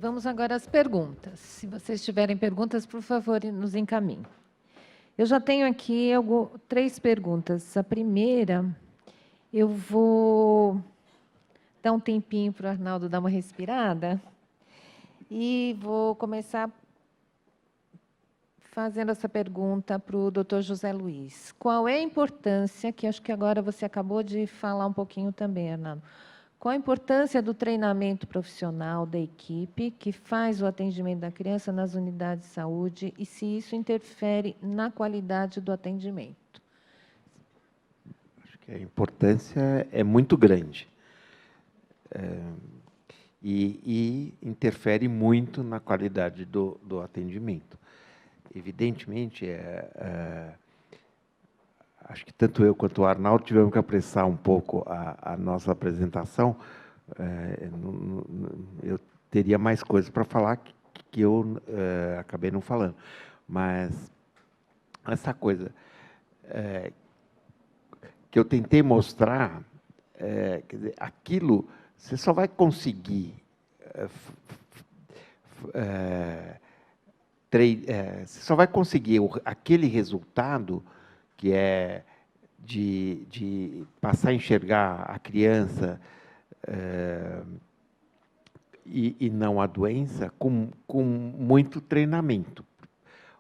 vamos agora às perguntas. Se vocês tiverem perguntas, por favor, nos encaminhem. Eu já tenho aqui 3 perguntas. A primeira, eu vou dar um tempinho para o Arnaldo dar uma respirada e vou começar fazendo essa pergunta para o doutor José Luiz. Qual é a importância, que acho que agora você acabou de falar um pouquinho também, Arnaldo, qual a importância do treinamento profissional da equipe que faz o atendimento da criança nas unidades de saúde e se isso interfere na qualidade do atendimento? Acho que a importância é muito grande. E interfere muito na qualidade do atendimento. Evidentemente, acho que tanto eu quanto o Arnaldo tivemos que apressar um pouco a nossa apresentação. Eu teria mais coisas para falar que eu acabei não falando. Mas essa coisa que eu tentei mostrar, quer dizer, aquilo você só vai conseguir você só vai conseguir aquele resultado que é de passar a enxergar a criança e não a doença com muito treinamento.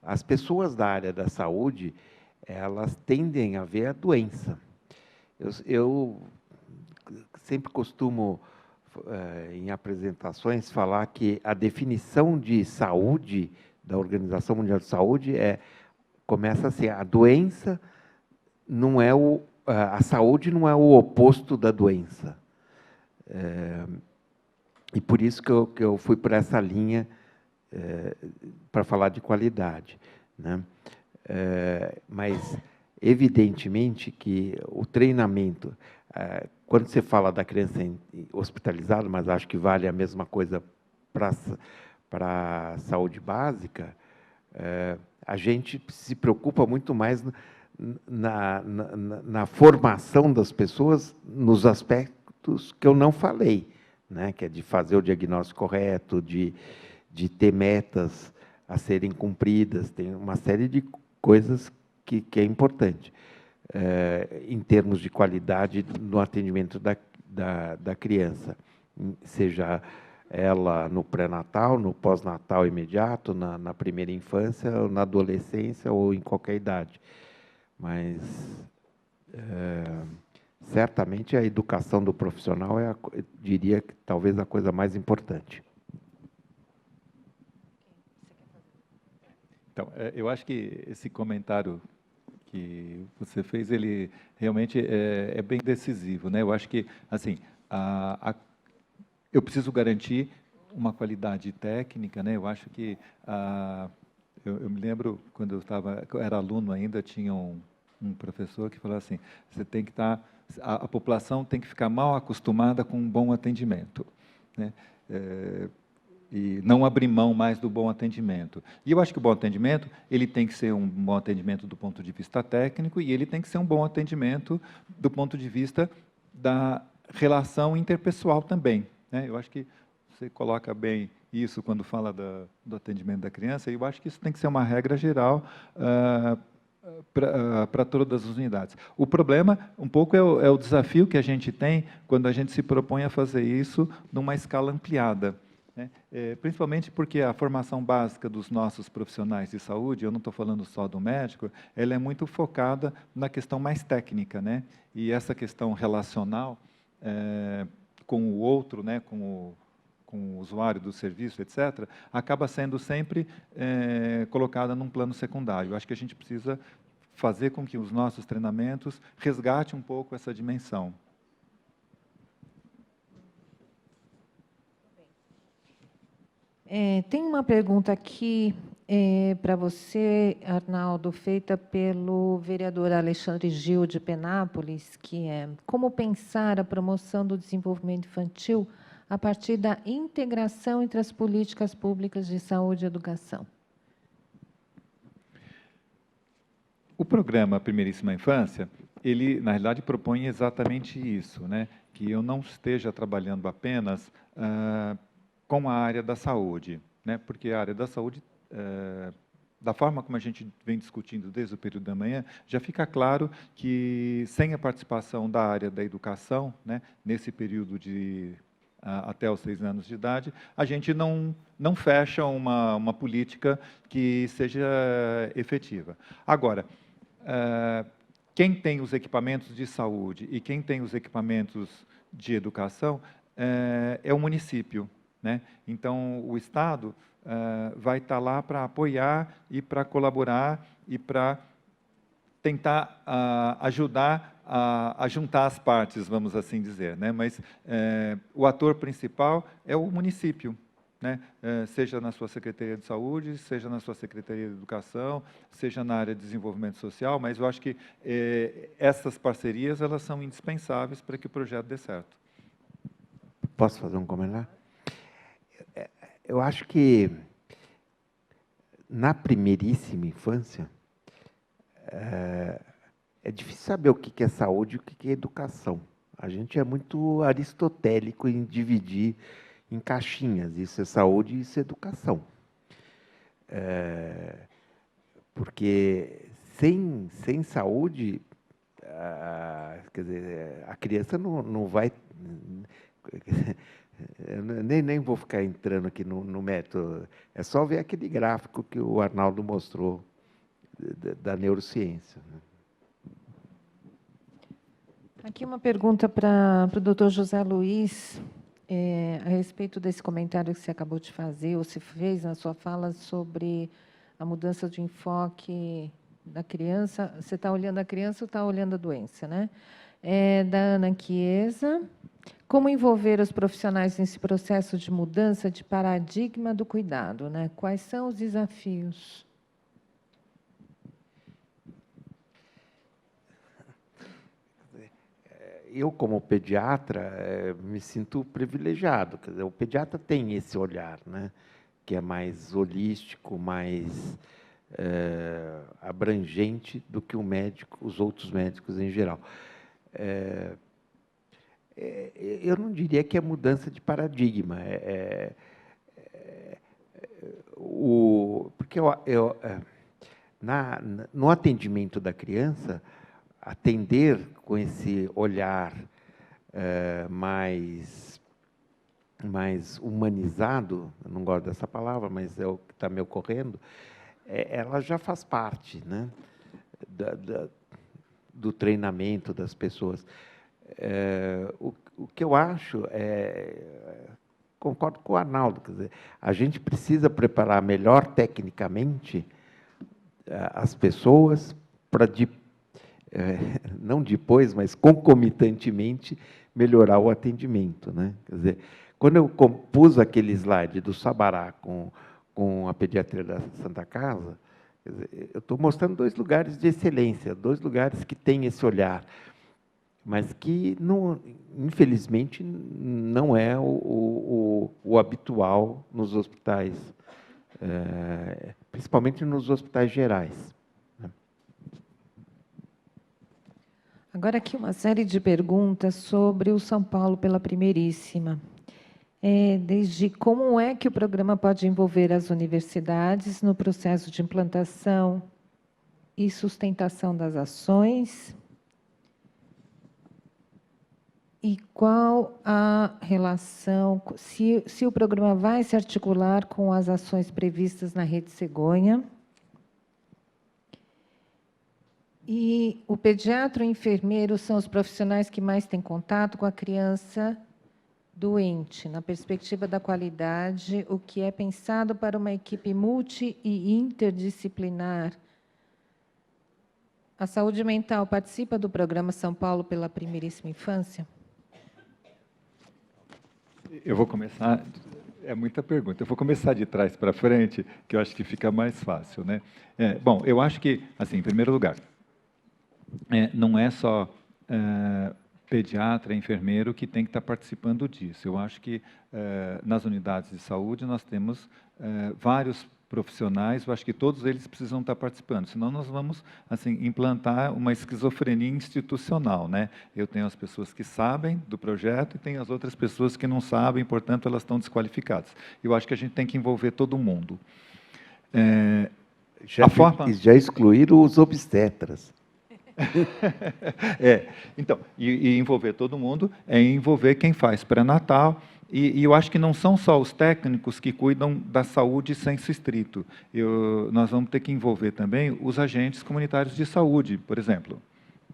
As pessoas da área da saúde, elas tendem a ver a doença. Eu sempre costumo, em apresentações, falar que a definição de saúde da Organização Mundial de Saúde começa assim: a doença não é a saúde não é o oposto da doença. E por isso que eu fui por essa linha para falar de qualidade, né? Mas evidentemente que o treinamento, quando você fala da criança hospitalizada, mas acho que vale a mesma coisa para a saúde básica, a gente se preocupa muito mais na formação das pessoas nos aspectos que eu não falei, né? Que é de fazer o diagnóstico correto, de ter metas a serem cumpridas, tem uma série de coisas que é importante, em termos de qualidade no atendimento da criança, seja ela no pré-natal, no pós-natal imediato, na primeira infância, na adolescência ou em qualquer idade. Mas, certamente, a educação do profissional eu diria que talvez a coisa mais importante. Então, eu acho que esse comentário que você fez, ele realmente é bem decisivo, né? Eu acho que, assim, eu preciso garantir uma qualidade técnica, né? Eu acho que eu me lembro quando eu era aluno ainda, tinha um professor que falou assim: você tem que a população tem que ficar mal acostumada com um bom atendimento, né? E não abrir mão mais do bom atendimento. E eu acho que o bom atendimento, ele tem que ser um bom atendimento do ponto de vista técnico e ele tem que ser um bom atendimento do ponto de vista da relação interpessoal também, né? Eu acho que você coloca bem isso quando fala do atendimento da criança, e eu acho que isso tem que ser uma regra geral para todas as unidades. O problema, um pouco, é o desafio que a gente tem quando a gente se propõe a fazer isso numa escala ampliada, né? Principalmente porque a formação básica dos nossos profissionais de saúde, eu não estou falando só do médico, ela é muito focada na questão mais técnica, né? E essa questão relacional com o outro, né? com o usuário do serviço, etc., acaba sendo sempre colocada num plano secundário. Eu acho que a gente precisa fazer com que os nossos treinamentos resgatem um pouco essa dimensão. Tem uma pergunta aqui para você, Arnaldo, feita pelo vereador Alexandre Gil, de Penápolis, que é: como pensar a promoção do desenvolvimento infantil a partir da integração entre as políticas públicas de saúde e educação? O programa Primeiríssima Infância, ele, na realidade, propõe exatamente isso, né? Que eu não esteja trabalhando apenas com a área da saúde, né? Porque a área da saúde, da forma como a gente vem discutindo desde o período da manhã, já fica claro que, sem a participação da área da educação, né, nesse período de até os 6 anos de idade, a gente não fecha uma política que seja efetiva. Agora, quem tem os equipamentos de saúde e quem tem os equipamentos de educação é o município, né? Então, o Estado vai estar lá para apoiar e para colaborar e para tentar ajudar a juntar as partes, vamos assim dizer, né? Mas o ator principal é o município, né? Seja na sua Secretaria de Saúde, seja na sua Secretaria de Educação, seja na área de Desenvolvimento Social, mas eu acho que essas parcerias elas são indispensáveis para que o projeto dê certo. Posso fazer um comentário? Eu acho que, na primeiríssima infância, é difícil saber o que é saúde e o que é educação. A gente é muito aristotélico em dividir em caixinhas. Isso é saúde e isso é educação. Porque sem saúde, quer dizer, a criança não vai... Eu nem vou ficar entrando aqui no método. É só ver aquele gráfico que o Arnaldo mostrou da neurociência. Aqui uma pergunta para o doutor José Luiz, a respeito desse comentário que você acabou de fazer, ou se fez na sua fala, sobre a mudança de enfoque da criança. Você está olhando a criança ou está olhando a doença, né? Da Ana Chiesa. Como envolver os profissionais nesse processo de mudança de paradigma do cuidado, né? Quais são os desafios? Eu, como pediatra, me sinto privilegiado. Quer dizer, o pediatra tem esse olhar, né? Que é mais holístico, mais abrangente do que o médico, os outros médicos em geral. Eu não diria que é mudança de paradigma. Porque no atendimento da criança, atender com esse olhar mais humanizado, eu não gosto dessa palavra, mas é o que está me ocorrendo, ela já faz parte, né, do treinamento das pessoas. O que eu acho concordo com o Arnaldo, quer dizer, a gente precisa preparar melhor tecnicamente as pessoas para, não depois, mas concomitantemente, melhorar o atendimento, né? Quer dizer, quando eu compus aquele slide do Sabará com a pediatria da Santa Casa, quer dizer, eu estou mostrando 2 lugares de excelência, 2 lugares que têm esse olhar, mas que, não, infelizmente, não é o habitual nos hospitais, principalmente nos hospitais gerais. Agora aqui uma série de perguntas sobre o São Paulo pela Primeiríssima. Desde como é que o programa pode envolver as universidades no processo de implantação e sustentação das ações? E qual a relação, se o programa vai se articular com as ações previstas na Rede Cegonha? E o pediatra e o enfermeiro são os profissionais que mais têm contato com a criança doente, na perspectiva da qualidade, o que é pensado para uma equipe multi e interdisciplinar. A saúde mental participa do programa São Paulo pela Primeiríssima Infância? Eu vou começar, é muita pergunta, eu vou começar de trás para frente, que eu acho que fica mais fácil, né? Bom, eu acho que, assim, em primeiro lugar, não é só pediatra, enfermeiro que tem que estar participando disso. Eu acho que nas unidades de saúde nós temos vários profissionais, eu acho que todos eles precisam estar participando, senão nós vamos assim implantar uma esquizofrenia institucional, né? Eu tenho as pessoas que sabem do projeto e tenho as outras pessoas que não sabem, portanto elas estão desqualificadas. Eu acho que a gente tem que envolver todo mundo. Já excluíram os obstetras. Então, e envolver todo mundo é envolver quem faz pré-natal, e eu acho que não são só os técnicos que cuidam da saúde sensu estrito. Nós vamos ter que envolver também os agentes comunitários de saúde, por exemplo,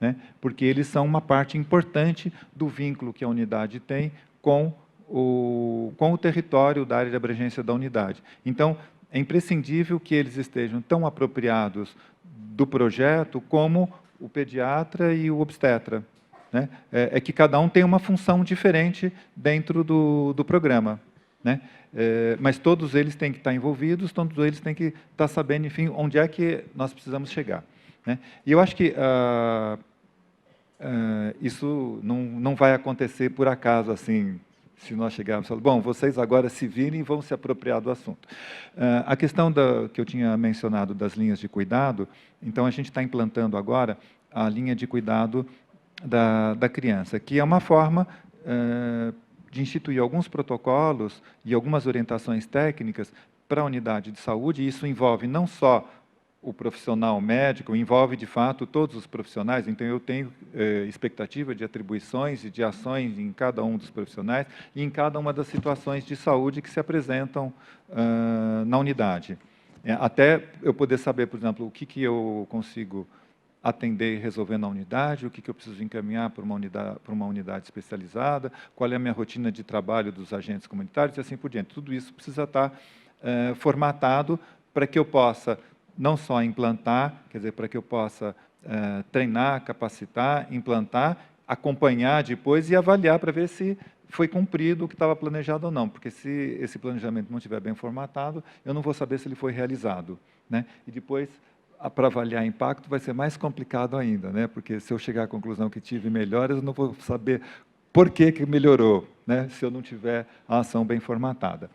né? Porque eles são uma parte importante do vínculo que a unidade tem com o território da área de abrangência da unidade. Então, é imprescindível que eles estejam tão apropriados do projeto como o pediatra e o obstetra, né? É que cada um tem uma função diferente dentro do programa, né? Mas todos eles têm que estar envolvidos, todos eles têm que estar sabendo, enfim, onde é que nós precisamos chegar, né? E eu acho que isso não vai acontecer por acaso, assim, se nós chegarmos e falarmos, bom, vocês agora se virem e vão se apropriar do assunto. A questão que eu tinha mencionado das linhas de cuidado, então a gente está implantando agora a linha de cuidado da criança, que é uma forma de instituir alguns protocolos e algumas orientações técnicas para a unidade de saúde, e isso envolve não só o profissional médico, envolve, de fato, todos os profissionais, então eu tenho expectativa de atribuições e de ações em cada um dos profissionais e em cada uma das situações de saúde que se apresentam na unidade. Até eu poder saber, por exemplo, o que eu consigo atender e resolver na unidade, o que eu preciso encaminhar para uma unidade especializada, qual é a minha rotina de trabalho dos agentes comunitários e assim por diante. Tudo isso precisa estar formatado para que eu possa não só implantar, quer dizer, para que eu possa treinar, capacitar, implantar, acompanhar depois e avaliar para ver se foi cumprido o que estava planejado ou não, porque se esse planejamento não estiver bem formatado, eu não vou saber se ele foi realizado, né? E depois, para avaliar impacto, vai ser mais complicado ainda, né? Porque se eu chegar à conclusão que tive melhoras, eu não vou saber por que melhorou, né? Se eu não tiver a ação bem formatada.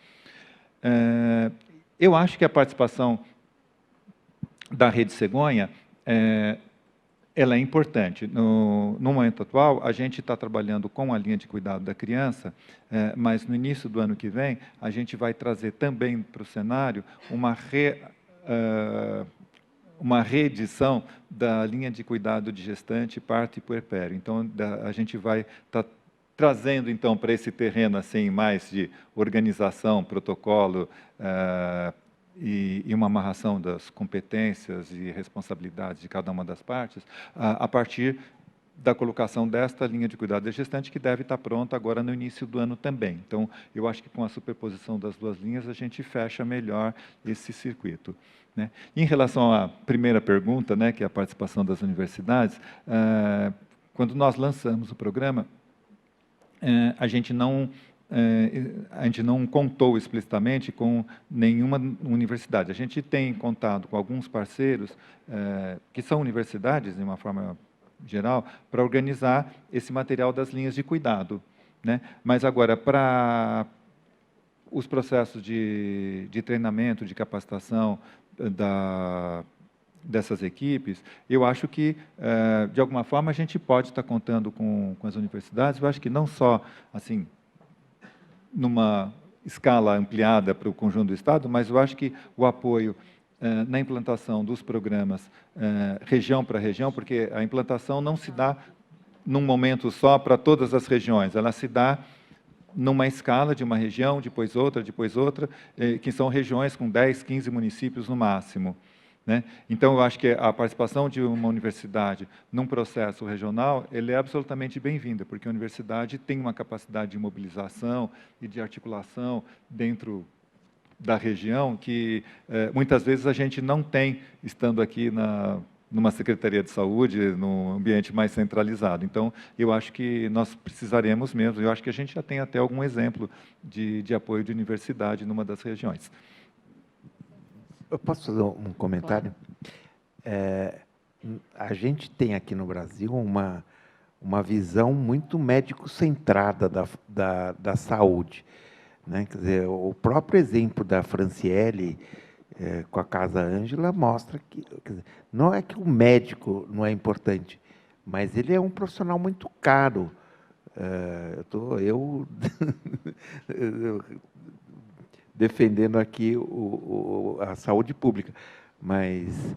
Eu acho que a participação da Rede Cegonha, ela é importante. No momento atual, a gente está trabalhando com a linha de cuidado da criança, mas no início do ano que vem, a gente vai trazer também para o cenário uma reedição da linha de cuidado de gestante, parto e puerpério. Então, a gente vai estar trazendo, então, para esse terreno assim, mais de organização, protocolo, e uma amarração das competências e responsabilidades de cada uma das partes, a partir da colocação desta linha de cuidado da gestante, que deve estar pronta agora no início do ano também. Então, eu acho que com a superposição das duas linhas, a gente fecha melhor esse circuito, né? Em relação à primeira pergunta, né, que é a participação das universidades, quando nós lançamos o programa, a gente não contou explicitamente com nenhuma universidade. A gente tem contado com alguns parceiros, que são universidades, de uma forma geral, para organizar esse material das linhas de cuidado, né? Mas agora, para os processos de treinamento, de capacitação dessas equipes, eu acho que, de alguma forma, a gente pode estar contando com as universidades. Eu acho que não só, assim, numa escala ampliada para o conjunto do Estado, mas eu acho que o apoio na implantação dos programas região para região, porque a implantação não se dá num momento só para todas as regiões, ela se dá numa escala de uma região, depois outra, que são regiões com 10, 15 municípios no máximo, né? Então, eu acho que a participação de uma universidade num processo regional, ele é absolutamente bem-vinda, porque a universidade tem uma capacidade de mobilização e de articulação dentro da região que, muitas vezes, a gente não tem, estando aqui numa Secretaria de Saúde, num ambiente mais centralizado. Então, eu acho que nós precisaremos mesmo, eu acho que a gente já tem até algum exemplo de apoio de universidade numa das regiões. Eu posso fazer um comentário? A gente tem aqui no Brasil uma visão muito médico-centrada da saúde, né? Quer dizer, o próprio exemplo da Franciele, com a Casa Ângela mostra que, quer dizer, não é que o médico não é importante, mas ele é um profissional muito caro. Eu defendendo aqui a saúde pública, mas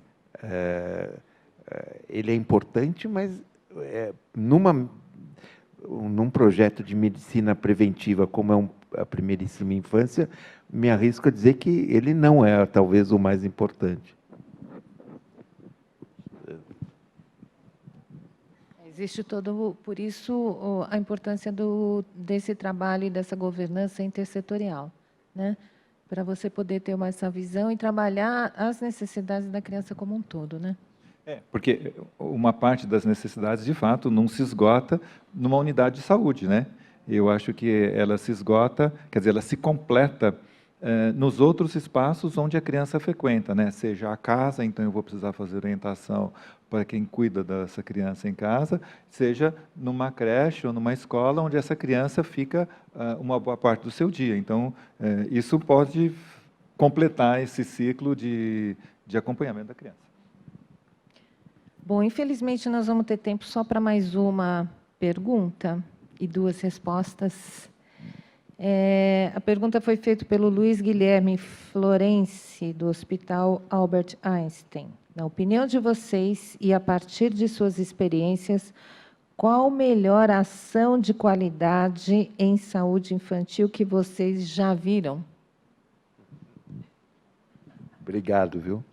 ele é importante, mas num projeto de medicina preventiva como a primeiríssima infância, me arrisco a dizer que ele não é talvez o mais importante. Existe por isso a importância desse trabalho e dessa governança intersetorial, né? Para você poder ter essa visão e trabalhar as necessidades da criança como um todo, né? Porque uma parte das necessidades, de fato, não se esgota numa unidade de saúde, né? Eu acho que ela se esgota, quer dizer, ela se completa nos outros espaços onde a criança frequenta, né? Seja a casa, então eu vou precisar fazer orientação para quem cuida dessa criança em casa, seja numa creche ou numa escola onde essa criança fica uma boa parte do seu dia. Então, isso pode completar esse ciclo de acompanhamento da criança. Bom, infelizmente nós vamos ter tempo só para mais uma pergunta e 2 respostas. A pergunta foi feita pelo Luiz Guilherme Florence, do Hospital Albert Einstein. Na opinião de vocês e a partir de suas experiências, qual melhor ação de qualidade em saúde infantil que vocês já viram? Obrigado, viu?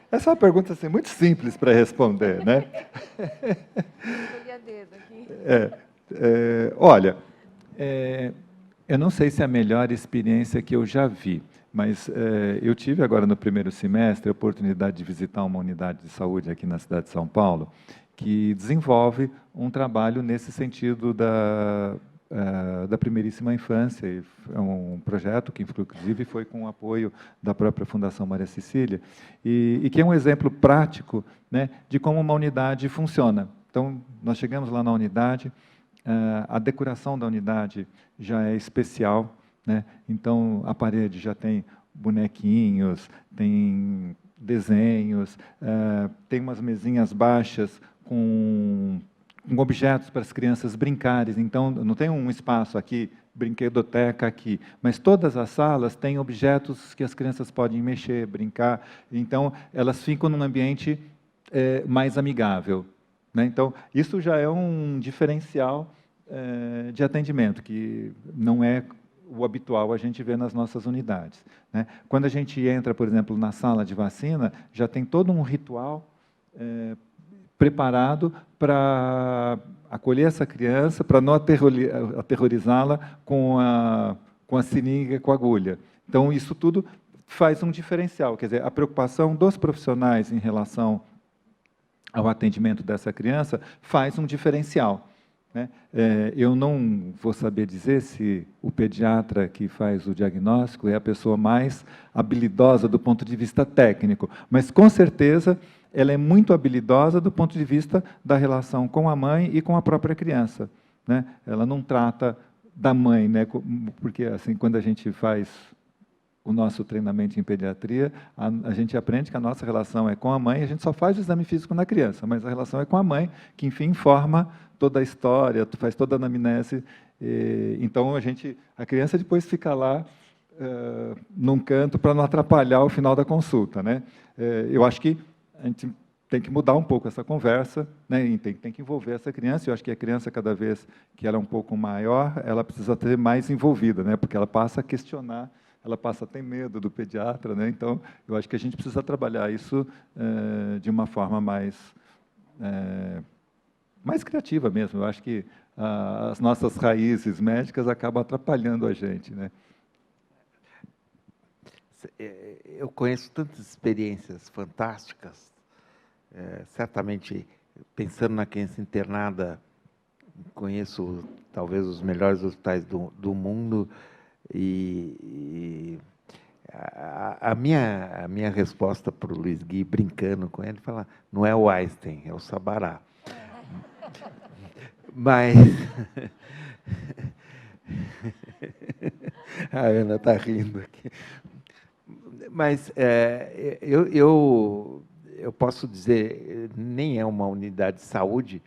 Essa é uma pergunta assim, muito simples para responder, né? Olha, eu não sei se é a melhor experiência que eu já vi, mas eu tive agora no primeiro semestre a oportunidade de visitar uma unidade de saúde aqui na cidade de São Paulo, que desenvolve um trabalho nesse sentido da primeiríssima infância. É um projeto que, inclusive, foi com o apoio da própria Fundação Maria Cecília, e que é um exemplo prático, né, de como uma unidade funciona. Então, nós chegamos lá na unidade, a decoração da unidade já é especial, né? Então, a parede já tem bonequinhos, tem desenhos, tem umas mesinhas baixas com objetos para as crianças brincarem. Então, não tem um espaço aqui, brinquedoteca aqui, mas todas as salas têm objetos que as crianças podem mexer, brincar. Então, elas ficam num ambiente mais amigável, né? Então, isso já é um diferencial de atendimento, que não é o habitual a gente ver nas nossas unidades, né? Quando a gente entra, por exemplo, na sala de vacina, já tem todo um ritual preparado para acolher essa criança, para não aterrorizá-la com a seringa e com a agulha. Então, isso tudo faz um diferencial, quer dizer, a preocupação dos profissionais em relação ao atendimento dessa criança faz um diferencial, né? Eu não vou saber dizer se o pediatra que faz o diagnóstico é a pessoa mais habilidosa do ponto de vista técnico, mas, com certeza, ela é muito habilidosa do ponto de vista da relação com a mãe e com a própria criança, né? Ela não trata da mãe, né? Porque, assim, quando a gente faz o nosso treinamento em pediatria, a gente aprende que a nossa relação é com a mãe, a gente só faz o exame físico na criança, mas a relação é com a mãe, que, enfim, forma toda a história, faz toda a anamnese. Então, a criança depois fica lá num canto para não atrapalhar o final da consulta, né? Eu acho que a gente tem que mudar um pouco essa conversa, né? E tem que envolver essa criança. Eu acho que a criança, cada vez que ela é um pouco maior, ela precisa ter mais envolvida, né? Porque ela passa a questionar, ela passa a ter medo do pediatra, né? Então, eu acho que a gente precisa trabalhar isso de uma forma mais criativa mesmo. Eu acho que as nossas raízes médicas acabam atrapalhando a gente, né? Eu conheço tantas experiências fantásticas, certamente, pensando na criança internada, conheço talvez os melhores hospitais do mundo, e a minha resposta para o Luiz Gui, brincando com ele, falar, não é o Einstein, é o Sabará. Mas a Ana está rindo aqui. Mas eu posso dizer, nem é uma unidade de saúde,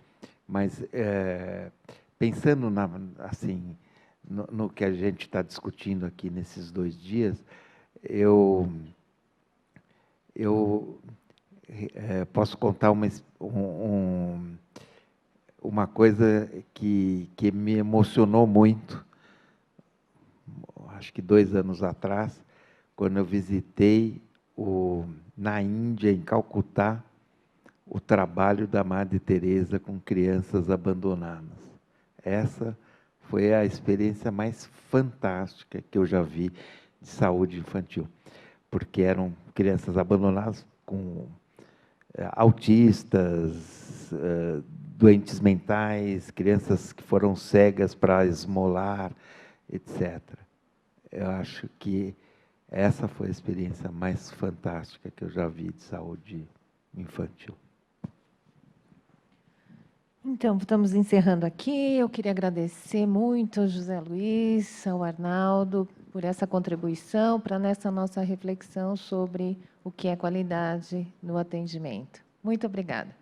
mas pensando assim, no que a gente está discutindo aqui nesses 2 dias, eu posso contar uma coisa que me emocionou muito, acho que 2 anos atrás, quando eu visitei na Índia, em Calcutá, o trabalho da Madre Teresa com crianças abandonadas. Essa foi a experiência mais fantástica que eu já vi de saúde infantil, porque eram crianças abandonadas com autistas, doentes mentais, crianças que foram cegas para esmolar, etc. Eu acho que essa foi a experiência mais fantástica que eu já vi de saúde infantil. Então, estamos encerrando aqui. Eu queria agradecer muito ao José Luiz, ao Arnaldo, por essa contribuição para nessa nossa reflexão sobre o que é qualidade no atendimento. Muito obrigada.